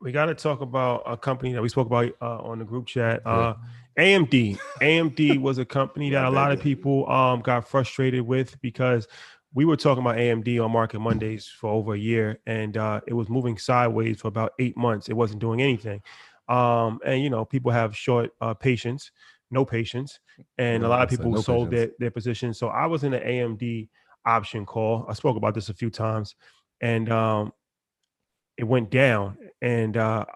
We got to talk about a company that we spoke about on the group chat. Yeah. AMD. AMD was a company that Yeah, a lot of baby. people got frustrated with because we were talking about AMD on Market Mondays for over a year, and it was moving sideways for about 8 months. It wasn't doing anything, and people have short patience, no patience, and a lot of Right. So people no sold patience. their position. So I was in an AMD option call. I spoke about this a few times, and it went down, and I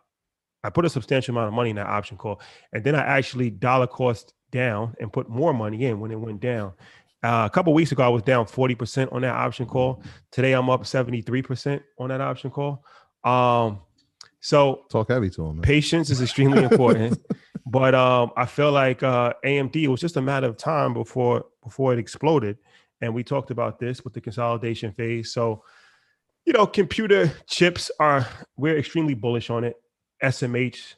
put a substantial amount of money in that option call, and then I actually dollar cost down and put more money in when it went down. A couple of weeks ago, I was down 40% on that option call. Today, I'm up 73% on that option call. Um, so Talk heavy to him, man. patience is extremely important, but I feel like AMD, it was just a matter of time before it exploded, and we talked about this with the consolidation phase. So computer chips we're extremely bullish on it. SMH,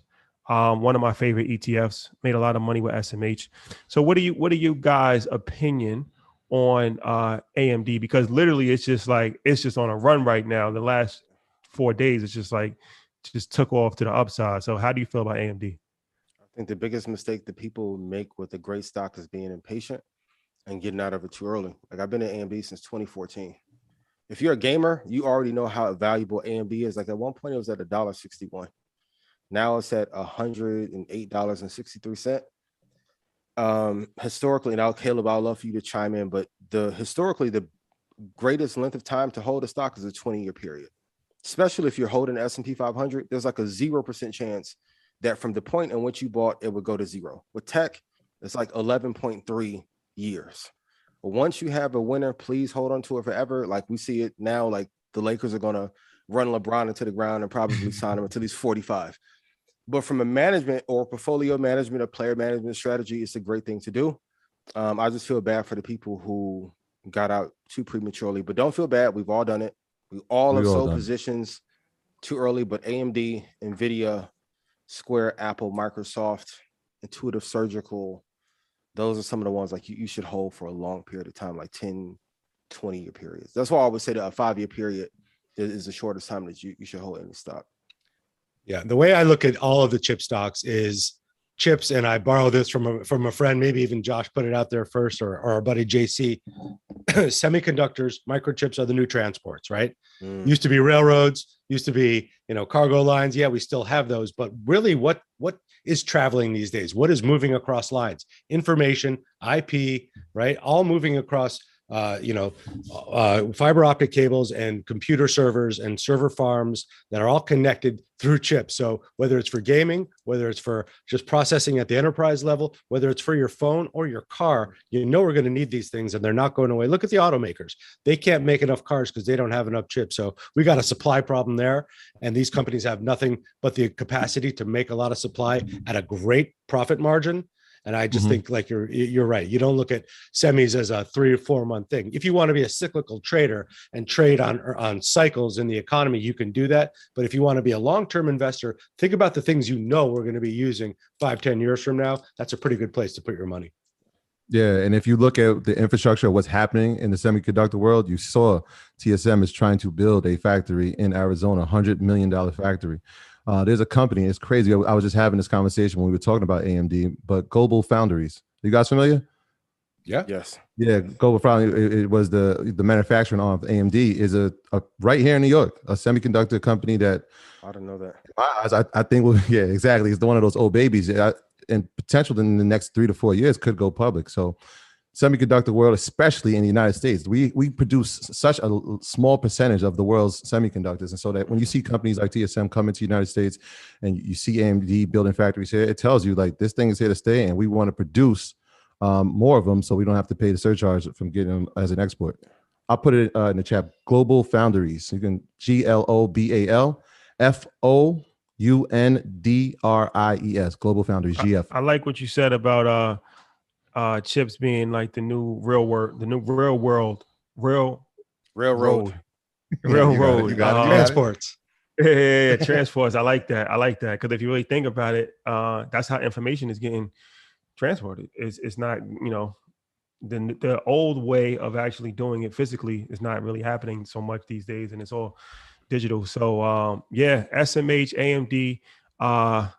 one of my favorite ETFs, made a lot of money with SMH. So what are you guys' opinion on AMD? Because literally it's just on a run right now. The last 4 days, it's just took off to the upside. So how do you feel about AMD? I think the biggest mistake that people make with a great stock is being impatient and getting out of it too early. Like I've been at AMD since 2014. If you're a gamer, you already know how valuable AMD is. Like at one point, it was at $1.61. Now it's at $108.63. Historically, now Caleb, I'd love for you to chime in, but historically the greatest length of time to hold a stock is a 20-year period. Especially if you're holding S&P 500, there's like a 0% chance that from the point in which you bought, it would go to zero. With tech, it's like 11.3 years. But once you have a winner, please hold on to it forever. Like we see it now, like the Lakers are going to run LeBron into the ground and probably sign him until he's 45. But from a management or portfolio management or player management strategy, it's a great thing to do. I just feel bad for the people who got out too prematurely, but don't feel bad. We've all done it. We all We have all sold done. positions too early, but AMD, NVIDIA, Square, Apple, Microsoft, Intuitive Surgical, those are some of the ones like you should hold for a long period of time, like 10, 20-year periods. That's why I would say that a 5-year period is the shortest time that you should hold any stock. Yeah, the way I look at all of the chip stocks is chips, and I borrow this from a friend, maybe even Josh put it out there first, or our buddy JC. Semiconductors, microchips are the new transports, right? Used to be railroads, used to be cargo lines. Yeah, we still have those, but really, what is traveling these days? What is moving across lines? Information, IP, right? All moving across fiber optic cables and computer servers and server farms that are all connected through chips. So whether it's for gaming, whether it's for just processing at the enterprise level, whether it's for your phone or your car, we're going to need these things and they're not going away. Look at the automakers. They can't make enough cars because they don't have enough chips. So we got a supply problem there. And these companies have nothing but the capacity to make a lot of supply at a great profit margin. And I just think like you're right. You don't look at semis as a 3 or 4 month thing. If you want to be a cyclical trader and trade on cycles in the economy, you can do that. But if you want to be a long-term investor, think about the things we're going to be using 5-10 years from now. That's a pretty good place to put your money. Yeah, and if you look at the infrastructure of what's happening in the semiconductor world, you saw TSM is trying to build a factory in Arizona, $100 million factory. There's a company, it's crazy. I was just having this conversation when we were talking about AMD, but Global Foundries. You guys familiar? Yeah. Yes. Yeah, Global Foundries, it was the manufacturing arm of AMD is a right here in New York, a semiconductor company that I didn't know that. I think, yeah, exactly. It's one of those old babies. And potential in the next 3 to 4 years could go public. So semiconductor world, especially in the United States, we produce such a small percentage of the world's semiconductors. And so that when you see companies like TSM come into the United States and you see AMD building factories here, it tells you like this thing is here to stay and we want to produce more of them so we don't have to pay the surcharge from getting them as an export. I'll put it in the chat. Global Foundries. You can GLOBALFOUNDRIES. Global Foundries. GF. I like what you said about chips being like the new real world, railroad. You got it. Transports. Yeah, transports. I like that. Because if you really think about it, that's how information is getting transported. It's not, the old way of actually doing it physically is not really happening so much these days, and it's all digital. So yeah, SMH, AMD,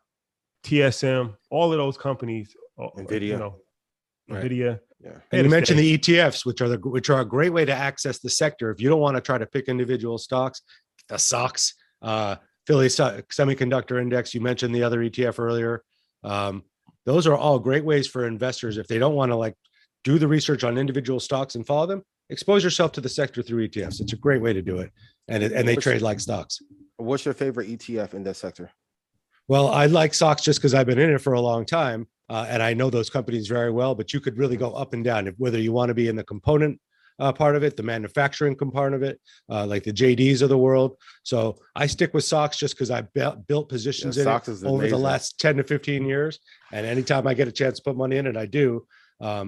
TSM, all of those companies, NVIDIA. you know, Right. NVIDIA. Yeah. And you mentioned the ETFs, which are a great way to access the sector. If you don't want to try to pick individual stocks, the SOX, Philly Semiconductor Index. You mentioned the other ETF earlier. Those are all great ways for investors if they don't want to like do the research on individual stocks and follow them. Expose yourself to the sector through ETFs. It's a great way to do it, and they trade like stocks. What's your favorite ETF in that sector? Well, I like stocks just because I've been in it for a long time, and I know those companies very well. But you could really go up and down, whether you want to be in the component part of it, the manufacturing component of it, like the JDs of the world. So I stick with stocks just because I built positions in it over the last 10 to 15 years. And anytime I get a chance to put money in it, I do.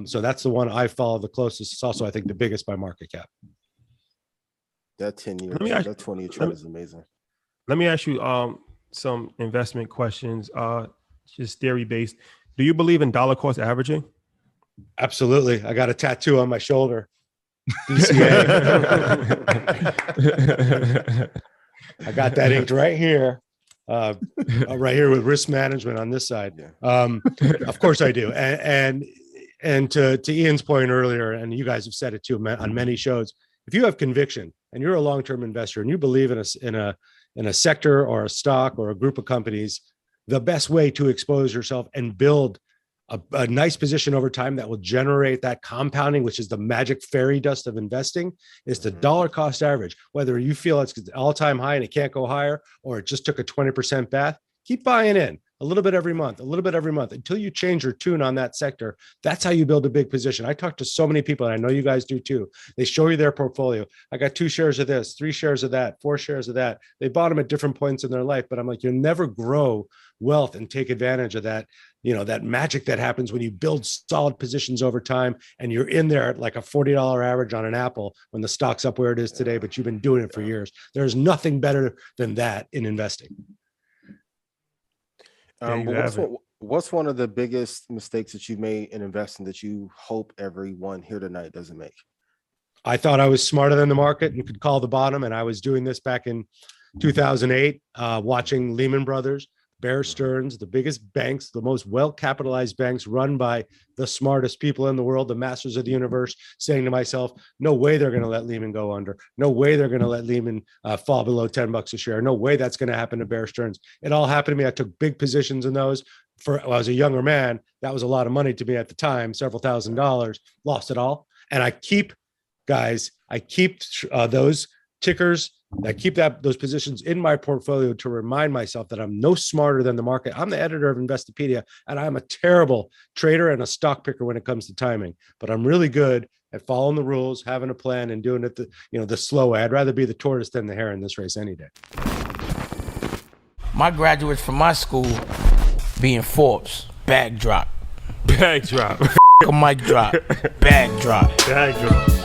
So that's the one I follow the closest. It's also, I think, the biggest by market cap. That 10 years, that 20-year trend is amazing. Let me ask you some investment questions, just theory based. Do you believe in dollar cost averaging? Absolutely. I got a tattoo on my shoulder. DCA. I got that inked right here. Right here with risk management on this side. Yeah. Of course I do. And to Ian's point earlier, and you guys have said it too on many shows, if you have conviction and you're a long-term investor and you believe in a sector or a stock or a group of companies, the best way to expose yourself and build a nice position over time that will generate that compounding, which is the magic fairy dust of investing, is the dollar cost average. Whether you feel it's all-time high and it can't go higher, or it just took a 20% bath, keep buying in a little bit every month, until you change your tune on that sector. That's how you build a big position. I talk to so many people, and I know you guys do too. They show you their portfolio. I got 2 shares of this, 3 shares of that, 4 shares of that. They bought them at different points in their life, but I'm like, you'll never grow wealth and take advantage of that, that magic that happens when you build solid positions over time and you're in there at like a $40 average on an Apple when the stock's up where it is today, but you've been doing it for years. There's nothing better than that in investing. What's one of the biggest mistakes that you've made in investing that you hope everyone here tonight doesn't make? I thought I was smarter than the market and could call the bottom. And I was doing this back in 2008, watching Lehman Brothers, Bear Stearns, the biggest banks, the most well-capitalized banks run by the smartest people in the world, the masters of the universe, saying to myself, no way they're going to let Lehman go under. No way they're going to let Lehman fall below $10 a share. No way that's going to happen to Bear Stearns. It all happened to me. I took big positions in those. When I was a younger man, that was a lot of money to me at the time, several $1,000s, lost it all. And I keep those tickers, I keep those positions in my portfolio to remind myself that I'm no smarter than the market. I'm the editor of Investopedia, and I'm a terrible trader and a stock picker when it comes to timing. But I'm really good at following the rules, having a plan, and doing it the slow way. I'd rather be the tortoise than the hare in this race any day. My graduates from my school being Forbes, bag drop. Bag drop. A mic drop, bag drop. Bag drop.